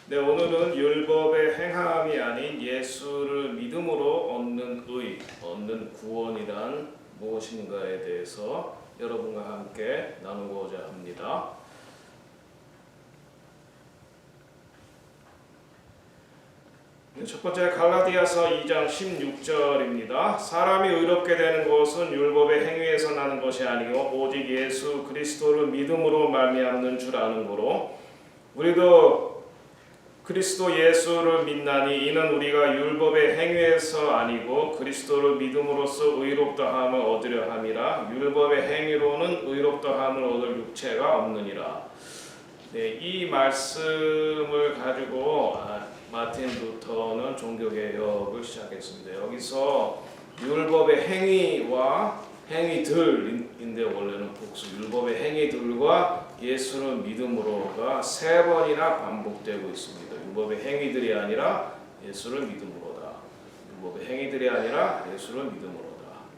네, 오늘은 율법의 행함이 아닌 예수를 믿음으로 얻는 의, 얻는 구원이란 무엇인가에 대해서 여러분과 함께 나누고자 합니다. 첫 번째 갈라디아서 2장 16절입니다. 사람이 의롭게 되는 것은 율법의 행위에서 나는 것이 아니요 오직 예수 그리스도를 믿음으로 말미암는 줄 아는 거로 우리도 그리스도 예수를 믿나니 이는 우리가 율법의 행위에서 아니고 그리스도를 믿음으로써 의롭다함을 얻으려 함이라. 율법의 행위로는 의롭다함을 얻을 육체가 없느니라. 네, 이 말씀을 가지고 마틴 루터는 종교개혁을 시작했습니다. 여기서 율법의 행위와 행위들인데 원래는 복수, 율법의 행위들과 예수를 믿음으로가 세 번이나 반복되고 있습니다. 율법의 행위들이 아니라 예수를 믿음으로다. 율법의 행위들이 아니라 예수를 믿음으로다.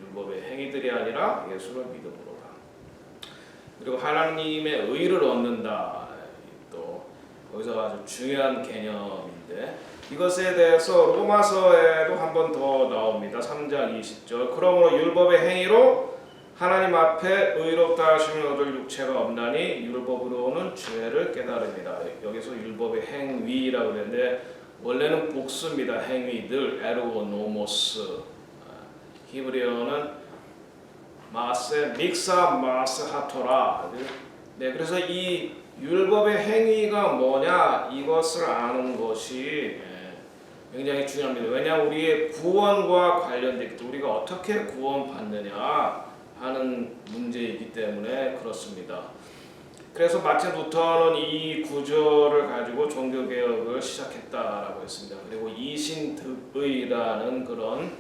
율법의 행위들이 아니라 예수를 믿음으로다. 그리고 하나님의 의를 얻는다. 또 여기서 아주 중요한 개념인데 이것에 대해서 로마서에도 한 번 더 나옵니다. 3장 20절. 그러므로 율법의 행위로 하나님 앞에 의롭다 하심을 얻을 육체가 없나니 율법으로는 죄를 깨달음이다. 여기서 율법의 행위라고 그랬는데 원래는 복수입니다. 행위들, 에르고 노모스. 히브리어는 마세, 믹사 마스 하토라. 네, 그래서 이 율법의 행위가 뭐냐 이것을 아는 것이 굉장히 중요합니다. 왜냐하면 우리의 구원과 관련되기 때문에 우리가 어떻게 구원받느냐 하는 문제이기 때문에 그렇습니다. 그래서 마틴 루터는 이 구절을 가지고 종교개혁을 시작했다라고 했습니다. 그리고 이신득의라는 그런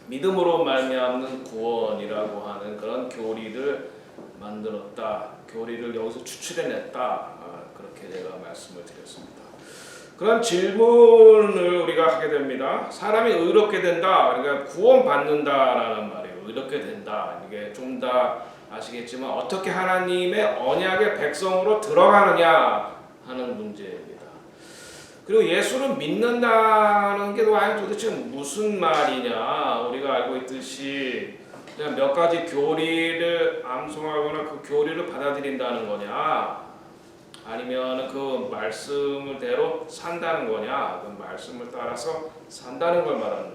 믿음으로 말미암는 구원이라고 하는 그런 교리를 만들었다. 교리를 여기서 추출해냈다. 그렇게 제가 말씀을 드렸습니다. 그런 질문을 우리가 하게 됩니다. 사람이 의롭게 된다. 그러니까 구원받는다라는 말이에요. 의롭게 된다. 이게 좀 더 아시겠지만 어떻게 하나님의 언약의 백성으로 들어가느냐 하는 문제입니다. 그리고 예수를 믿는다는 게 과연 도대체 무슨 말이냐. 우리가 알고 있듯이 그냥 몇 가지 교리를 암송하거나 그 교리를 받아들인다는 거냐 아니면 그 말씀대로 산다는 거냐 그 말씀을 따라서 산다는 걸 말하는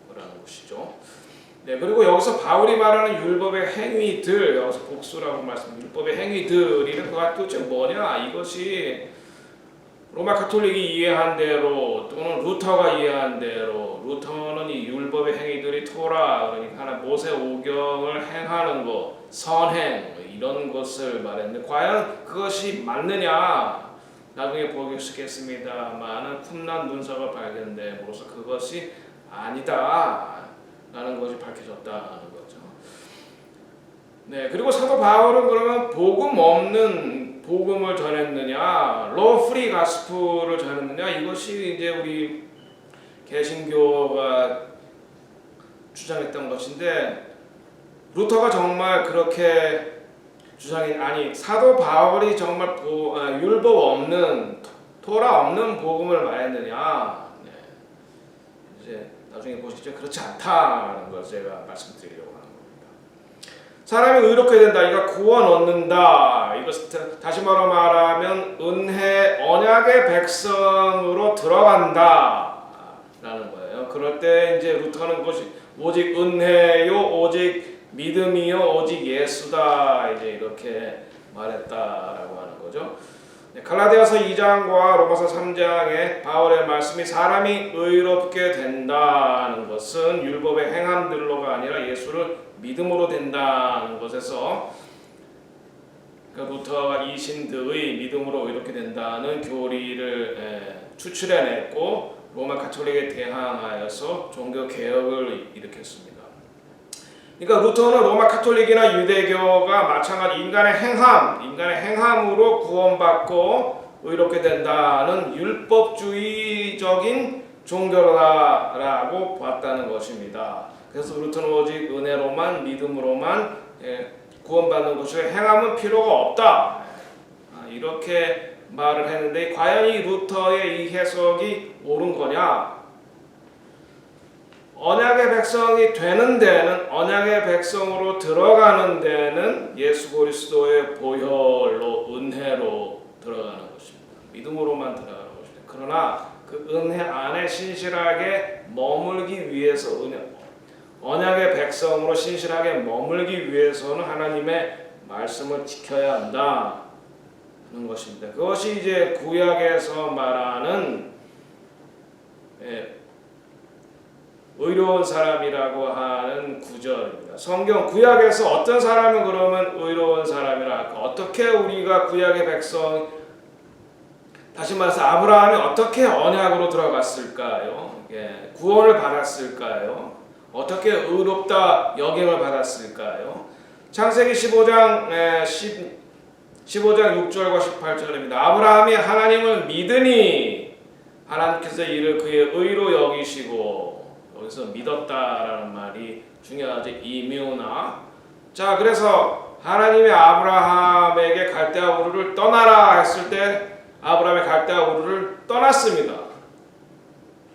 거라는 것이죠. 네, 그리고 여기서 바울이 말하는 율법의 행위들, 여기서 복수라고 말씀, 율법의 행위들이 그가 도대체 뭐냐? 이것이 로마 가톨릭이 이해한 대로 또는 루터가 이해한 대로 루터는 이 율법의 행위들이 토라, 그러니까 하나 모세 오경을 행하는 것, 선행 이런 것을 말했는데 과연 그것이 맞느냐? 나중에 보시겠습니다만은 쿰난 문서가 발견됨으로써 그것이 아니다. 라는 것이 밝혀졌다는 거죠. 네, 그리고 사도 바울은 그러면 복음 없는 복음을 전했느냐, law free gospel을 전했느냐, 이것이 이제 우리 개신교가 주장했던 것인데 루터가 정말 그렇게 아니 사도 바울이 정말 율법 없는 토라 없는 복음을 말했느냐, 네. 이제 나중에 보시죠. 그렇지 않다는 걸 제가 말씀드리려고 하는 겁니다. 사람이 의롭게 된다. 그러니까 구원 얻는다. 이것 다시 말하면 은혜 언약의 백성으로 들어간다. 라는 거예요. 그럴 때 이제 루터는 것이 오직 은혜요, 오직 믿음이요, 오직 예수다. 이제 이렇게 말했다라고 하는 거죠. 갈라디아서 2장과 로마서 3장의 바울의 말씀이 사람이 의롭게 된다는 것은 율법의 행함들로가 아니라 예수를 믿음으로 된다는 것에서 루터가 이신득의 믿음으로 의롭게 된다는 교리를 추출해냈고 로마 가톨릭에 대항하여서 종교 개혁을 일으켰습니다. 그러니까 루터는 로마 가톨릭이나 유대교가 마찬가지 인간의 행함으로 구원받고 의롭게 된다는 율법주의적인 종교라고 봤다는 것입니다. 그래서 루터는 오직 은혜로만 구원받는 것이 행함은 필요가 없다. 이렇게 말을 했는데 과연 이 루터의 이 해석이 옳은 거냐? 언약의 백성이 되는 데는, 언약의 백성으로 들어가는 데는 예수 그리스도의 보혈로, 은혜로 들어가는 것입니다. 믿음으로만 들어가는 것입니다. 그러나 그 은혜 안에 신실하게 머물기 위해서, 언약의 백성으로 신실하게 머물기 위해서는 하나님의 말씀을 지켜야 한다 하는 것입니다. 그것이 이제 구약에서 말하는 의로운 사람이라고 하는 구절입니다. 성경 구약에서 어떤 사람은 그러면 의로운 사람이라 할까? 어떻게 우리가 구약의 백성, 다시 말해서 아브라함이 어떻게 언약으로 들어갔을까요? 구원을 받았을까요? 어떻게 의롭다 여김을 받았을까요? 창세기 15장 6절과 18절입니다. 아브라함이 하나님을 믿으니 하나님께서 이를 그의 의로 여기시고, 여기서 믿었다라는 말이 중요하죠. 이묘나. 자, 그래서 하나님이 아브라함에게 갈대아 우르를 떠나라 했을 때 아브라함이 갈대아 우르를 떠났습니다.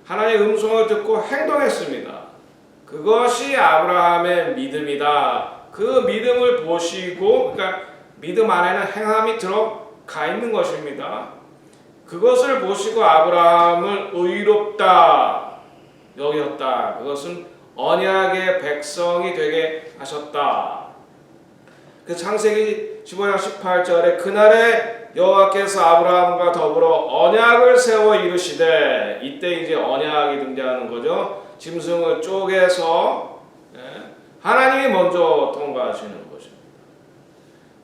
하나님의 음성을 듣고 행동했습니다. 그것이 아브라함의 믿음이다. 그 믿음을 보시고, 그러니까 믿음 안에는 행함이 들어가 있는 것입니다. 그것을 보시고 아브라함을 의롭다 여겼다. 그것은 언약의 백성이 되게 하셨다. 그 창세기 15장 18절에 그날에 여호와께서 아브라함과 더불어 언약을 세워 이루시되, 이때 이제 언약이 등장하는 거죠. 짐승을 쪼개서 하나님이 먼저 통과하시는 것입니다.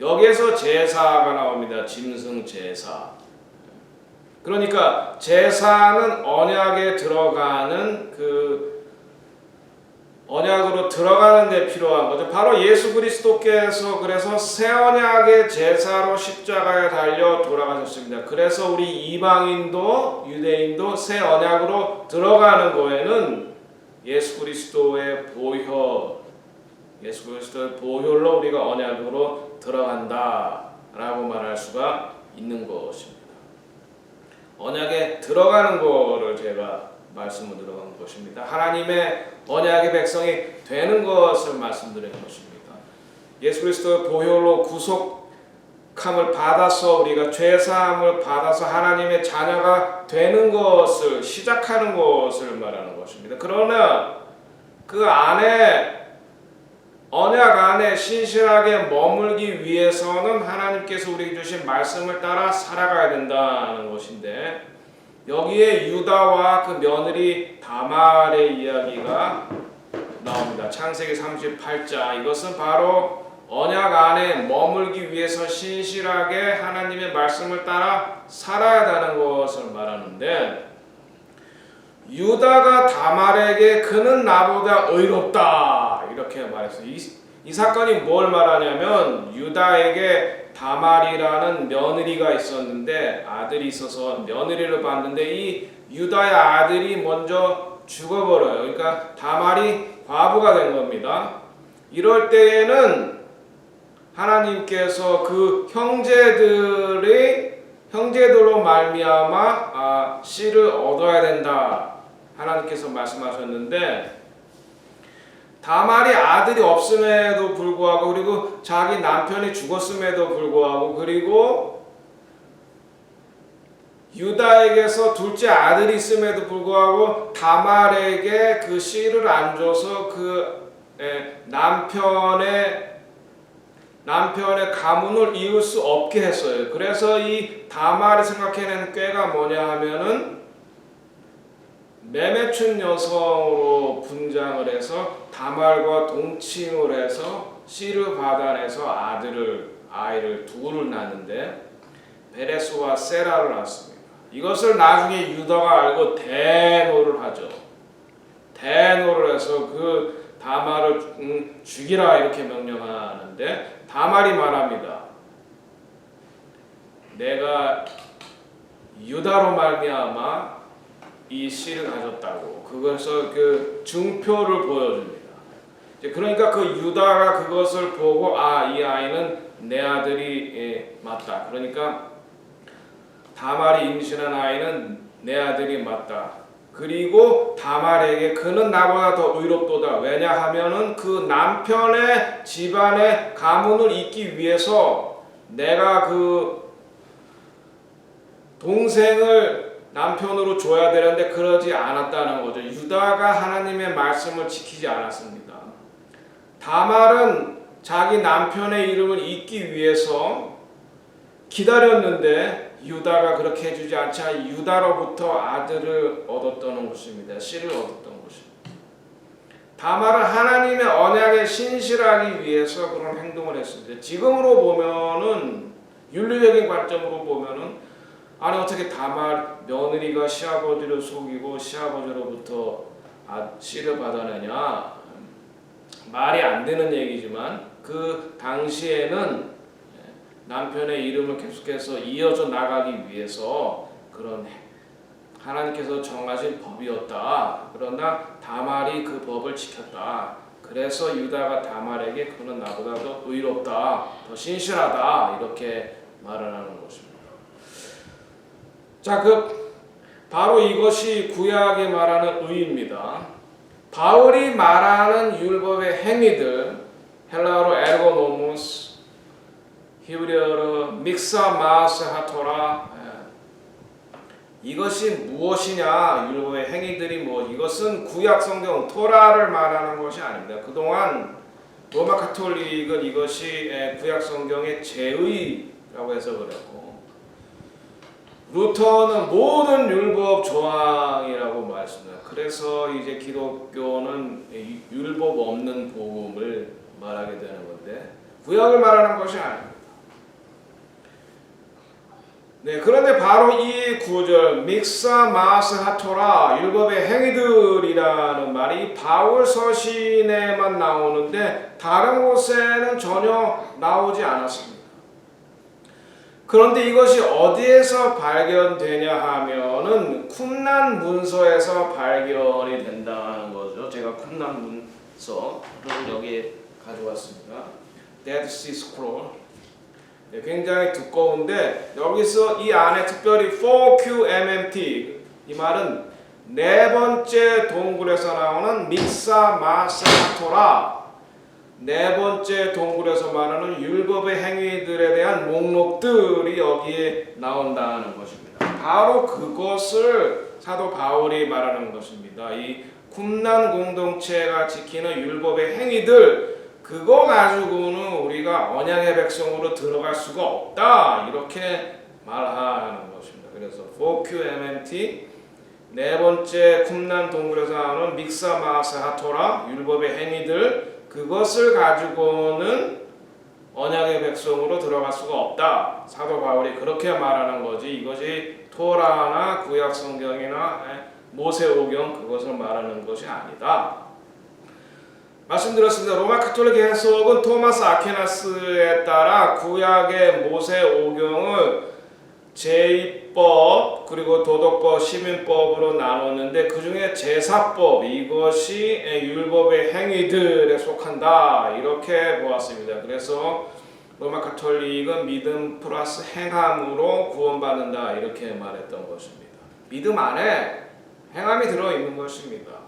여기에서 제사가 나옵니다. 짐승 제사. 그러니까 제사는 언약에 들어가는 언약으로 들어가는 데 필요한 거죠. 바로 예수 그리스도께서 그래서 새 언약의 제사로 십자가에 달려 돌아가셨습니다. 그래서 우리 이방인도 유대인도 새 언약으로 들어가는 거에는 예수 그리스도의 보혈로 우리가 언약으로 들어간다라고 말할 수가 있는 것입니다. 언약에 들어가는 거를 제가 말씀을 들어간 것입니다. 하나님의 언약의 백성이 되는 것을 말씀드리는 것입니다. 예수 그리스도의 보혈로 구속함을 받아서 우리가 죄사함을 받아서 하나님의 자녀가 되는 것을 시작하는 것을 말하는 것입니다. 그러나 그 안에, 언약 안에 신실하게 머물기 위해서는 하나님께서 우리에게 주신 말씀을 따라 살아가야 된다는 것인데, 여기에 유다와 그 며느리 다말의 이야기가 나옵니다. 창세기 38장. 이것은 바로 언약 안에 머물기 위해서 신실하게 하나님의 말씀을 따라 살아야 하는 것을 말하는데, 유다가 다말에게 그는 나보다 의롭다 이렇게 말했어요. 이 사건이 뭘 말하냐면, 유다에게 다말이라는 며느리가 있었는데, 아들이 있어서 며느리를 봤는데 이 유다의 아들이 먼저 죽어버려요. 그러니까 다말이 과부가 된 겁니다. 이럴 때에는 하나님께서 그 형제들로 말미암아 씨를 얻어야 된다 하나님께서 말씀하셨는데, 다말이 아들이 없음에도 불구하고, 그리고 자기 남편이 죽었음에도 불구하고, 그리고 유다에게서 둘째 아들이 있음에도 불구하고 다말에게 그 씨를 안 줘서 그 남편의 가문을 이을 수 없게 했어요. 그래서 이 다말이 생각해낸 꾀가 뭐냐 하면은, 매매춘 여성으로 분장을 해서 다말과 동침을 해서 씨를 받아내서 아이를 둘을 낳는데 베레스와 세라를 낳습니다. 이것을 나중에 유다가 알고 대노를 하죠. 대노를 해서 그 다말을 죽이라 이렇게 명령하는데, 다말이 말합니다. 내가 유다로 말미암아 이 씨를 가졌다고. 그것을 그 증표를 보여줍니다. 그러니까 그 유다가 그것을 보고 이 아이는 내 아들이 맞다. 그러니까 다말이 임신한 아이는 내 아들이 맞다. 그리고 다말에게 그는 나보다 더 의롭도다. 왜냐하면은 그 남편의 집안의 가문을 잇기 위해서 내가 그 동생을 남편으로 줘야 되는데 그러지 않았다는 거죠. 유다가 하나님의 말씀을 지키지 않았습니다. 다말은 자기 남편의 이름을 잇기 위해서 기다렸는데 유다가 그렇게 해주지 않자 유다로부터 아들을 얻었던 것입니다. 씨를 얻었던 것입니다. 다말은 하나님의 언약에 신실하기 위해서 그런 행동을 했습니다. 지금으로 보면은 윤리적인 관점으로 보면은 아니 어떻게 다말 며느리가 시아버지를 속이고 시아버지로부터 씨를 받아내냐, 말이 안 되는 얘기지만 그 당시에는 남편의 이름을 계속해서 이어져 나가기 위해서 그런 하나님께서 정하신 법이었다. 그러나 다말이 그 법을 지켰다. 그래서 유다가 다말에게 그는 나보다 더 의롭다, 더 신실하다 이렇게 말을 하는 것입니다. 자, 바로 이것이 구약이 말하는 의입니다. 바울이 말하는 율법의 행위들, 헬라어로 에르고노무스, 히브리어로 믹사마스 하토라, 이것이 무엇이냐? 율법의 행위들이 이것은 구약 성경 토라를 말하는 것이 아닙니다. 그동안 로마 가톨릭은 이것이 구약 성경의 제의라고 해석을 했고, 루터는 모든 율법 조항이라고 말했습니다. 그래서 이제 기독교는 율법 없는 복음을 말하게 되는 건데 구약을 말하는 것이 아닙니다. 네, 그런데 바로 이 구절 믹사 마스 하토라 율법의 행위들이라는 말이 바울 서신에만 나오는데 다른 곳에는 전혀 나오지 않았습니다. 그런데 이것이 어디에서 발견되냐 하면은 쿰란 문서에서 발견이 된다는 거죠. 제가 쿰란 문서를 여기에 가져왔습니다. Dead Sea Scroll. 네, 굉장히 두꺼운데 여기서 이 안에 특별히 4QMMT, 이 말은 네 번째 동굴에서 나오는 믹사 마사토라, 네 번째 동굴에서 말하는 율법의 행위들에 대한 목록들이 여기에 나온다는 것입니다. 바로 그것을 사도 바울이 말하는 것입니다. 이 쿰란 공동체가 지키는 율법의 행위들, 그거 가지고는 우리가 언약의 백성으로 들어갈 수가 없다 이렇게 말하는 것입니다. 그래서 4QMMT, 네 번째 쿰란 동굴에서 나오는 믹사 마사토라 율법의 행위들, 그것을 가지고는 언약의 백성으로 들어갈 수가 없다. 사도 바울이 그렇게 말하는 거지, 이것이 토라나 구약 성경이나 모세오경 그것을 말하는 것이 아니다. 말씀드렸습니다. 로마 가톨릭 해석은 토마스 아퀴나스에 따라 구약의 모세오경을 제2법 그리고 도덕법, 시민법으로 나눴는데 그 중에 제사법, 이것이 율법의 행위들에 속한다 이렇게 보았습니다. 그래서 로마 가톨릭은 믿음 플러스 행함으로 구원받는다 이렇게 말했던 것입니다. 믿음 안에 행함이 들어있는 것입니다.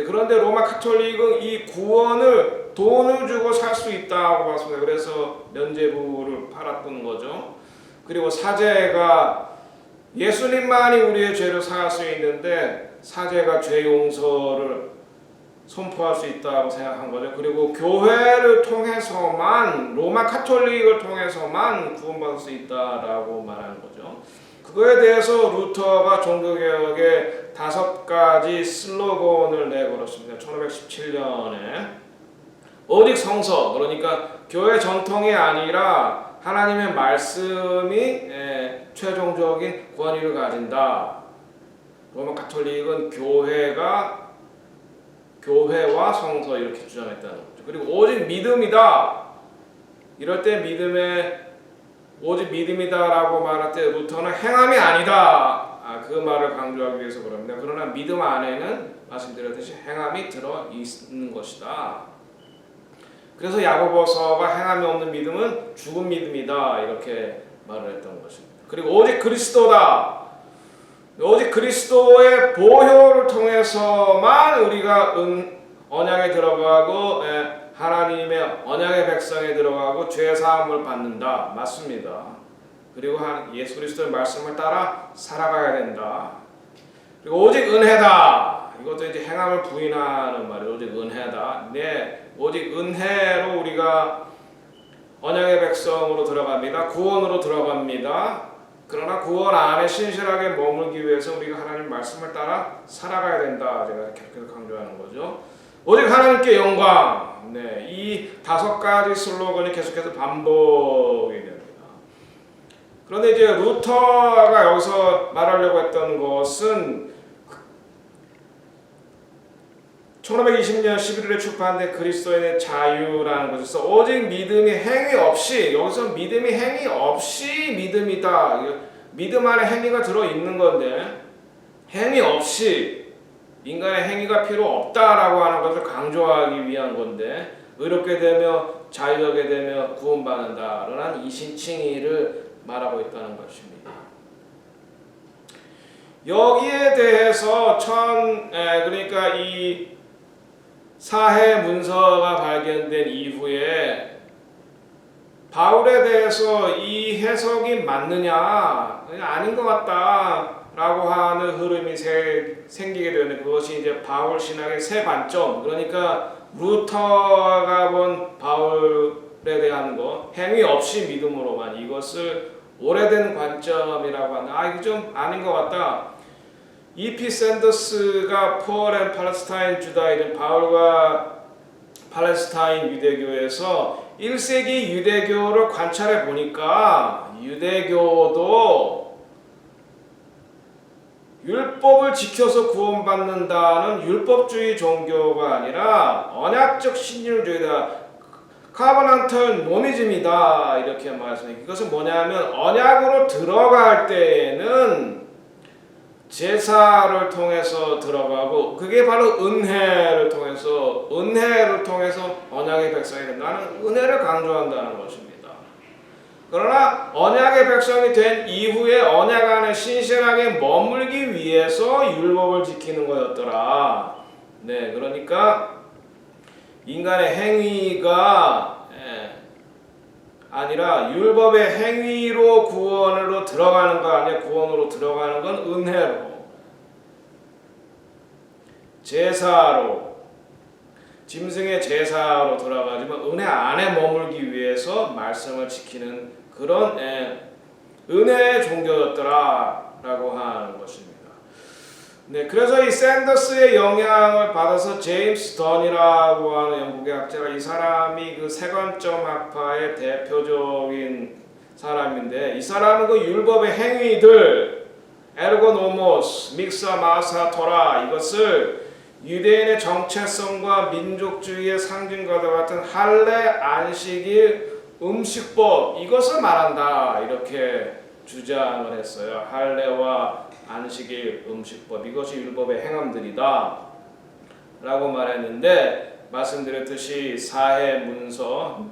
그런데 로마 가톨릭은 이 구원을 돈을 주고 살 수 있다고 봤습니다. 그래서 면죄부를 팔았던 거죠. 그리고 사제가 예수님만이 우리의 죄를 사할 수 있는데 사제가 죄 용서를 선포할 수 있다고 생각한 거죠. 그리고 교회를 통해서만, 로마 가톨릭을 통해서만 구원받을 수 있다라고 말하는 거죠. 그거에 대해서 루터가 종교개혁의 5가지 슬로건을 내걸었습니다. 1517년에 오직 성서, 그러니까 교회 전통이 아니라 하나님의 말씀이 최종적인 권위를 가진다. 로마 가톨릭은 교회와 성서 이렇게 주장했다는 거죠. 그리고 오직 믿음이다. 이럴 때 오직 믿음이다라고 말할 때 루터는 행함이 아니다. 그 말을 강조하기 위해서 그럽니다. 그러나 믿음 안에는 말씀드렸듯이 행함이 들어 있는 것이다. 그래서 야고보서가 행함이 없는 믿음은 죽은 믿음이다 이렇게 말을 했던 것입니다. 그리고 오직 그리스도다. 오직 그리스도의 보혈을 통해서만 우리가 언약에 들어가고 하나님의 언약의 백성에 들어가고 죄 사함을 받는다. 맞습니다. 그리고 예수 그리스도의 말씀을 따라 살아가야 된다. 그리고 오직 은혜다. 이것도 이제 행함을 부인하는 말이에요. 오직 은혜다. 네, 오직 은혜로 우리가 언약의 백성으로 들어갑니다. 구원으로 들어갑니다. 그러나 구원 안에 신실하게 머물기 위해서 우리가 하나님 말씀을 따라 살아가야 된다. 제가 계속해서 강조하는 거죠. 오직 하나님께 영광. 네, 이 5가지 슬로건이 계속해서 반복이 됩니다. 그런데 이제 루터가 여기서 말하려고 했던 것은 1520년 11월에 출판된 그리스도인의 자유라는 것에서 오직 믿음이 행위 없이, 여기서 믿음이 행위 없이 믿음이다. 믿음 안에 행위가 들어있는 건데 행위 없이 인간의 행위가 필요 없다라고 하는 것을 강조하기 위한 건데 의롭게 되며 자유하게 되며 구원받는다라는 이신칭의를 말하고 있다는 것입니다. 여기에 대해서 그러니까 이 사해 문서가 발견된 이후에 바울에 대해서 이 해석이 맞느냐 아닌 것 같다라고 하는 흐름이 생기게 되는 그것이 이제 바울 신학의 새 관점. 그러니까 루터가 본 바울에 대한 것 행위 없이 믿음으로만, 이것을 오래된 관점이라고 하는 이거 좀 아닌 것 같다. E.P. 샌더스가 폴 앤 팔레스타인 주다이즘, 바울과 팔레스타인 유대교에서 1세기 유대교를 관찰해 보니까 유대교도 율법을 지켜서 구원받는다는 율법주의 종교가 아니라 언약적 신율주의다. 카버넌털 노미즘이다. 이렇게 말씀해요. 이것은 뭐냐면 언약으로 들어갈 때에는 제사를 통해서 들어가고 그게 바로 은혜를 통해서 언약의 백성이 된다는 은혜를 강조한다는 것입니다. 그러나 언약의 백성이 된 이후에 언약 안에 신실하게 머물기 위해서 율법을 지키는 거였더라. 네, 그러니까 인간의 행위가 아니라 율법의 행위로 구원으로 들어가는 거 아니야. 구원으로 들어가는 건 은혜로, 제사로, 짐승의 제사로 들어가지만 은혜 안에 머물기 위해서 말씀을 지키는 그런 은혜의 종교였더라라고 하는 것입니다. 네, 그래서 이 샌더스의 영향을 받아서 제임스 던이라고 하는 영국의 학자가, 이 사람이 그 세관점 학파의 대표적인 사람인데, 이 사람은 그 율법의 행위들 에르고노모스, 믹사 마사 토라, 이것을 유대인의 정체성과 민족주의의 상징과도 같은 할례, 안식일, 음식법, 이것을 말한다. 이렇게 주장을 했어요. 할례와 안식일, 음식법, 이것이 율법의 행함들이다 라고 말했는데, 말씀드렸듯이 사해 문서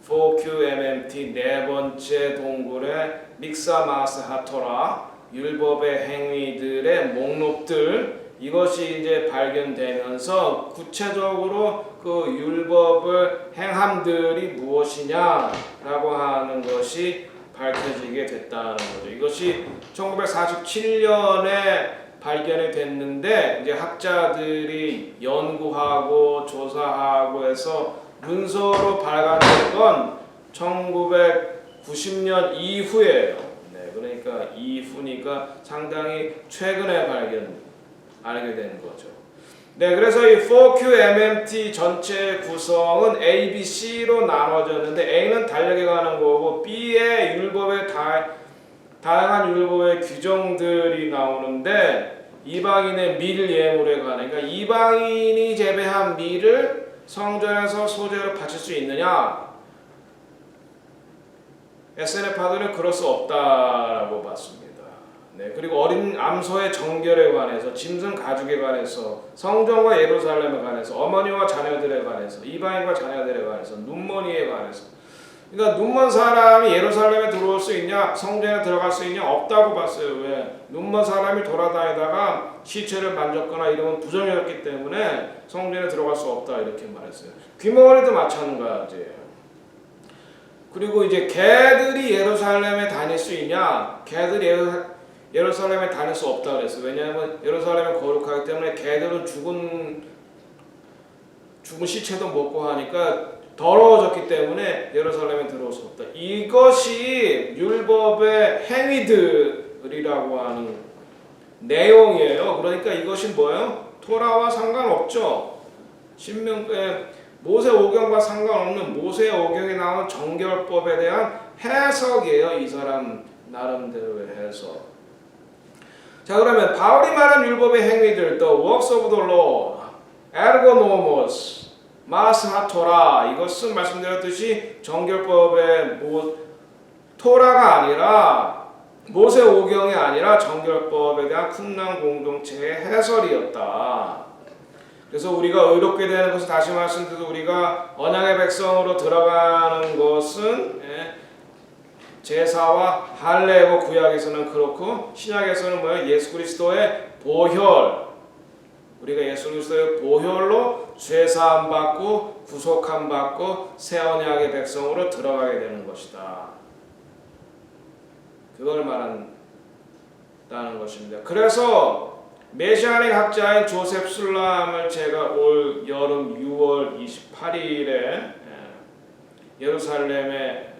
4QMMT 네 번째 동굴의 믹사 마스 하토라, 율법의 행위들의 목록들, 이것이 이제 발견되면서 구체적으로 그 율법의 행함들이 무엇이냐라고 하는 것이 밝혀지게 됐다는 거죠. 이것이 1947년에 발견이 됐는데, 이제 학자들이 연구하고 조사하고 해서 문서로 발간된 건 1990년 이후예요. 네, 그러니까 이후니까 상당히 최근에 알게 된 거죠. 네, 그래서 이 4QMMT 전체 구성은 A, B, C로 나눠졌는데, A는 달력에 관한 거고 B의 율법의 다양한 율법의 규정들이 나오는데, 이방인의 밀 예물에 관해, 그러니까 이방인이 재배한 밀을 성전에서 소재로 바칠 수 있느냐? SNF파들은 그럴 수 없다라고 봤습니다. 네, 그리고 어린 암소의 정결에 관해서, 짐승 가죽에 관해서, 성전과 예루살렘에 관해서, 어머니와 자녀들에 관해서, 이방인과 자녀들에 관해서, 눈머리에 관해서, 그러니까 눈먼 사람이 예루살렘에 들어올 수 있냐? 성전에 들어갈 수 있냐? 없다고 봤어요. 왜? 눈먼 사람이 돌아다니다가 시체를 만졌거나 이러면 부정이었기 때문에 성전에 들어갈 수 없다 이렇게 말했어요. 귀머거리도 마찬가지예요. 그리고 이제 개들이 예루살렘에 다닐 수 있냐? 개들이 예루살렘에 다닐 수 없다 그랬어요. 왜냐하면 예루살렘은 거룩하기 때문에 개들은 죽은 시체도 먹고 하니까 더러워졌기 때문에 예루살렘에 들어올 수 없다. 이것이 율법의 행위들이라고 하는 내용이에요. 그러니까 이것이 뭐예요? 토라와 상관없죠. 모세 오경과 상관없는 모세 오경에 나온 정결법에 대한 해석이에요. 이 사람 나름대로의 해석. 자, 그러면 바울이 말한 율법의 행위들, the works of the law, ergo nomos, 마스하토라, 이것은 말씀드렸듯이 정결법의 토라가 아니라 모세 오경이 아니라 정결법에 대한 쿰란 공동체의 해설이었다. 그래서 우리가 의롭게 되는 것은, 다시 말씀드려도 우리가 언약의 백성으로 들어가는 것은 제사와 할례고, 구약에서는 그렇고 신약에서는 뭐예요? 예수 그리스도의 보혈, 우리가 예수 그리스도의 보혈로 죄사함 받고 구속함 받고 새 언약의 백성으로 들어가게 되는 것이다. 그걸 말한다는 것입니다. 그래서 메시아닉 학자인 조셉 술람을 제가 올 여름 6월 28일에 예루살렘의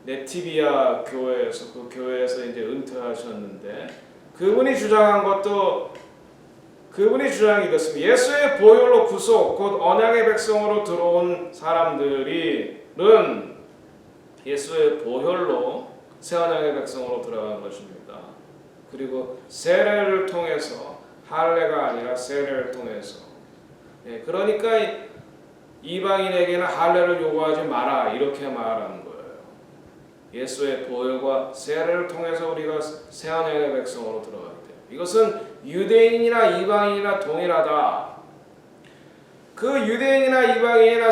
네티비아 교회에서, 그 교회에서 이제 은퇴하셨는데, 그분이 주장이 이렇습니다. 예수의 보혈로 구속, 곧 언약의 백성으로 들어온 사람들은 예수의 보혈로 새 언약의 백성으로 들어간 것입니다. 그리고 세례를 통해서, 할례가 아니라 세례를 통해서. 그러니까 이방인에게는 할례를 요구하지 마라 이렇게 말하는 거예요. 예수의 보혈과 세례를 통해서 우리가 새 언약의 백성으로 들어가게 돼요. 이것은 유대인이나 이방인이나 동일하다. 그 유대인이나 이방인이나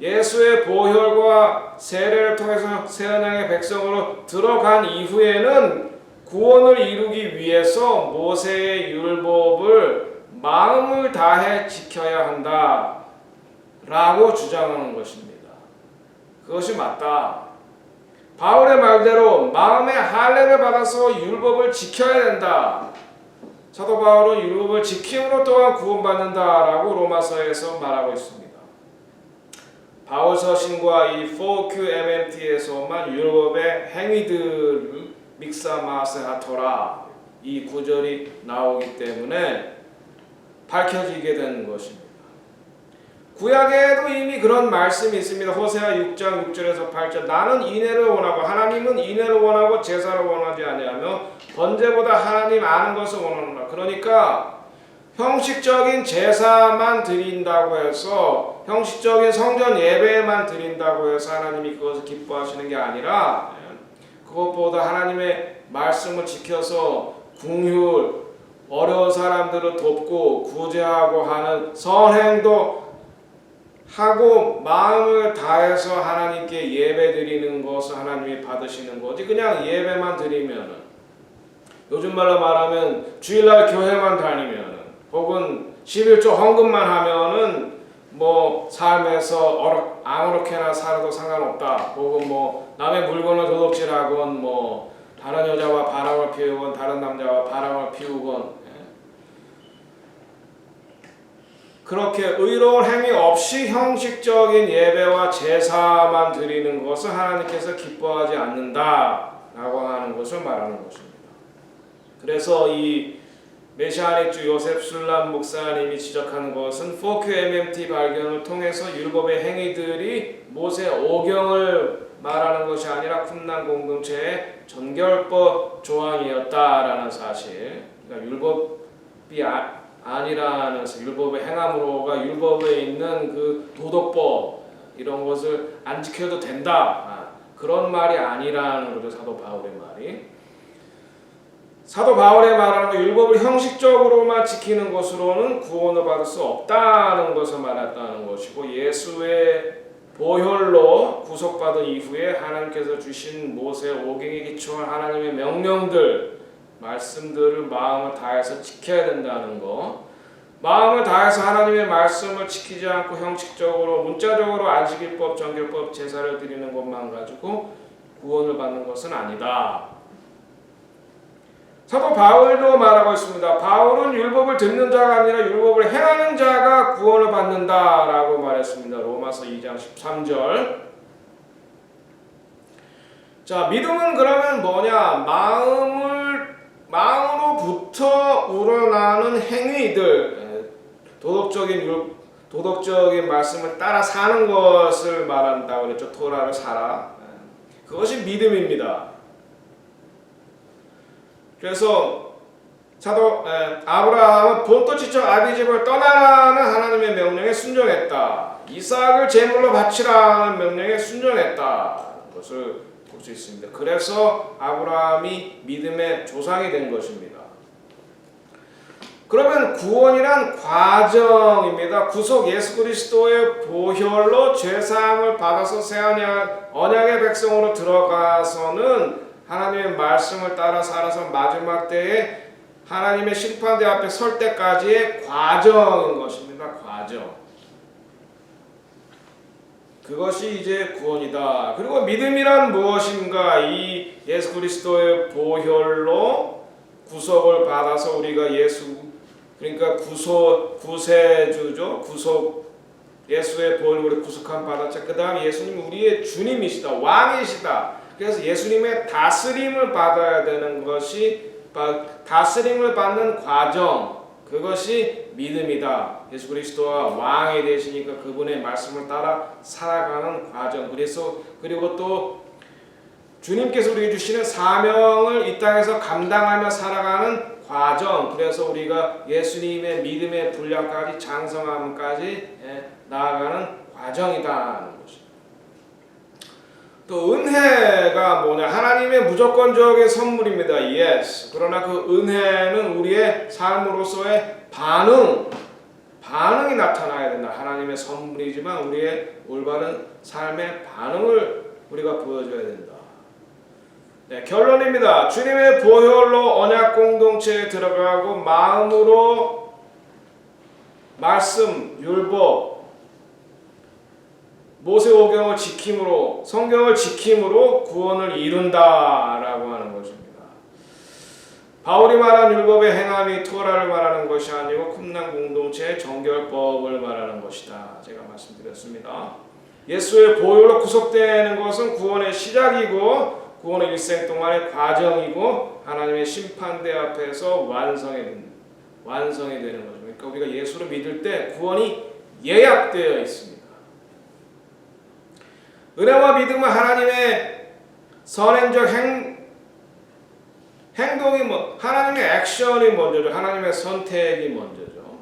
예수의 보혈과 세례를 통해서 새 언약의 백성으로 들어간 이후에는 구원을 이루기 위해서 모세의 율법을 마음을 다해 지켜야 한다 라고 주장하는 것입니다. 그것이 맞다. 바울의 말대로 마음의 할례를 받아서 율법을 지켜야 된다. 사도 바울은 율법을 지킴으로 또한 구원받는다라고 로마서에서 말하고 있습니다. 바울 서신과 이 4QMMT에서만 율법의 행위들을 믹사마세하토라 이 구절이 나오기 때문에 밝혀지게 되는 것입니다. 구약에도 이미 그런 말씀이 있습니다. 호세아 6장 6절에서 8절, 나는 인애를 원하고, 하나님은 인애를 원하고 제사를 원하지 아니하며 번제보다 하나님 아는 것을 원하노라. 그러니까 형식적인 제사만 드린다고 해서, 형식적인 성전 예배만 드린다고 해서 하나님이 그것을 기뻐하시는 게 아니라, 그것보다 하나님의 말씀을 지켜서 긍휼, 어려운 사람들을 돕고 구제하고 하는 선행도 하고 마음을 다해서 하나님께 예배 드리는 것을 하나님이 받으시는 거지, 그냥 예배만 드리면은, 요즘 말로 말하면 주일날 교회만 다니면은, 혹은 11조 헌금만 하면은 뭐 삶에서 아무렇게나 살아도 상관없다, 혹은 뭐 남의 물건을 도둑질하건, 뭐 다른 여자와 바람을 피우건, 다른 남자와 바람을 피우건, 그렇게 의로운 행위 없이 형식적인 예배와 제사만 드리는 것을 하나님께서 기뻐하지 않는다라고 하는 것을 말하는 것입니다. 그래서 이 메시아닉주 요셉 술람 목사님이 지적하는 것은 4QMMT 발견을 통해서 율법의 행위들이 모세 오경을 말하는 것이 아니라 쿰란 공동체의 정결법 조항이었다라는 사실. 그러니까 율법이 아니라는, 율법의 행함으로가 율법에 있는 그 도덕법 이런 것을 안 지켜도 된다, 그런 말이 아니라는 거죠. 사도 바울의 말이. 사도 바울의 말하는 거, 율법을 형식적으로만 지키는 것으로는 구원을 받을 수 없다는 것을 말했다는 것이고, 예수의 보혈로 구속받은 이후에 하나님께서 주신 모세 오경에 기초한 하나님의 명령들, 말씀들을 마음을 다해서 지켜야 된다는 거. 마음을 다해서 하나님의 말씀을 지키지 않고 형식적으로 문자적으로 안식일법, 정결법, 제사를 드리는 것만 가지고 구원을 받는 것은 아니다. 사도 바울도 말하고 있습니다. 바울은 율법을 듣는 자가 아니라 율법을 행하는 자가 구원을 받는다라고 말했습니다. 로마서 2장 13절. 자, 믿음은 그러면 뭐냐? 마음으로부터 우러나는 행위들, 도덕적인 말씀을 따라 사는 것을 말한다고 그랬죠. 토라를 살아. 그것이 믿음입니다. 그래서 아브라함은 본토 지쳐 아비 집을 떠나라는 하나님의 명령에 순종했다. 이삭을 제물로 바치라는 명령에 순종했다. 것을 볼 수 있습니다. 그래서 아브라함이 믿음의 조상이 된 것입니다. 그러면 구원이란 과정입니다. 구속 예수 그리스도의 보혈로 죄사함을 받아서 새 언약의 백성으로 들어가서는 하나님의 말씀을 따라 살아서 마지막 때에 하나님의 심판대 앞에 설 때까지의 과정인 것입니다. 과정. 그것이 이제 구원이다. 그리고 믿음이란 무엇인가? 이 예수 그리스도의 보혈로 구속을 받아서 우리가 그러니까 구세주죠. 예수의 보혈로 구속함 받았죠. 그 다음 예수님 우리의 주님이시다. 왕이시다. 그래서 예수님의 다스림을 받아야 되는 것이 다스림을 받는 과정, 그것이 믿음이다. 예수 그리스도와 왕이 되시니까 그분의 말씀을 따라 살아가는 과정. 그리고 또 주님께서 우리에게 주시는 사명을 이 땅에서 감당하며 살아가는 과정. 그래서 우리가 예수님의 믿음의 분량까지 장성함까지 나아가는 과정이다는 것입니다. 또 은혜가 뭐냐? 하나님의 무조건적인 선물입니다. Yes. 그러나 그 은혜는 우리의 삶으로서의 반응이 나타나야 된다. 하나님의 선물이지만 우리의 올바른 삶의 반응을 우리가 보여줘야 된다. 네, 결론입니다. 주님의 보혈로 언약 공동체에 들어가고 마음으로 말씀, 율법, 모세오경을 지킴으로, 성경을 지킴으로 구원을 이룬다라고 하는 것입니다. 바울이 말한 율법의 행함이 토라를 말하는 것이 아니고 쿰난 공동체의 정결법을 말하는 것이다. 제가 말씀드렸습니다. 예수의 보혈로 구속되는 것은 구원의 시작이고 구원의 일생 동안의 과정이고 하나님의 심판대 앞에서 완성이 되는 것입니다. 그러니까 우리가 예수를 믿을 때 구원이 예약되어 있습니다. 은혜와 믿음은 하나님의 선행적 행동이 하나님의 액션이 먼저죠. 하나님의 선택이 먼저죠.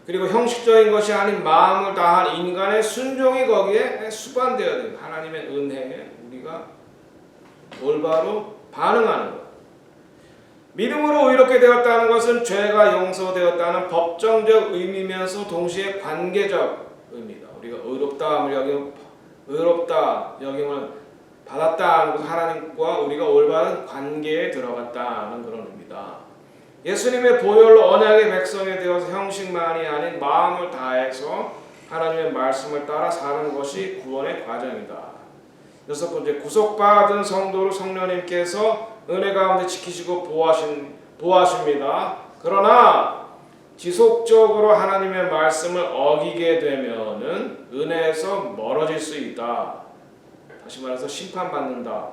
그리고 형식적인 것이 아닌 마음을 다한 인간의 순종이 거기에 수반되어야 됩니다. 하나님의 은혜에 우리가 올바로 반응하는 것. 믿음으로 의롭게 되었다는 것은 죄가 용서되었다는 법정적 의미면서 동시에 관계적 의미다. 우리가 의롭다 여김을 받았다는 것은 하나님과 우리가 올바른 관계에 들어갔다는 그런 의미다. 예수님의 보혈로 언약의 백성이 되어서 형식만이 아닌 마음을 다해서 하나님의 말씀을 따라 사는 것이 구원의 과정이다. 여섯 번째, 구속받은 성도를 성령님께서 은혜 가운데 지키시고 보호하십니다. 그러나 지속적으로 하나님의 말씀을 어기게 되면은 은혜에서 멀어질 수 있다. 다시 말해서 심판받는다.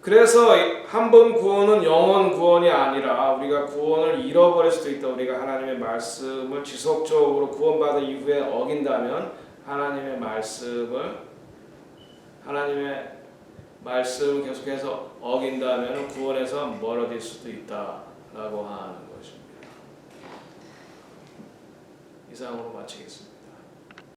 그래서 한 번 구원은 영원 구원이 아니라 우리가 구원을 잃어버릴 수도 있다. 우리가 하나님의 말씀을 지속적으로 구원받은 이후에 어긴다면 하나님의 말씀을 계속해서 어긴다면 구원에서 멀어질 수도 있다라고 하는 것입니다. 이상으로 마치겠습니다.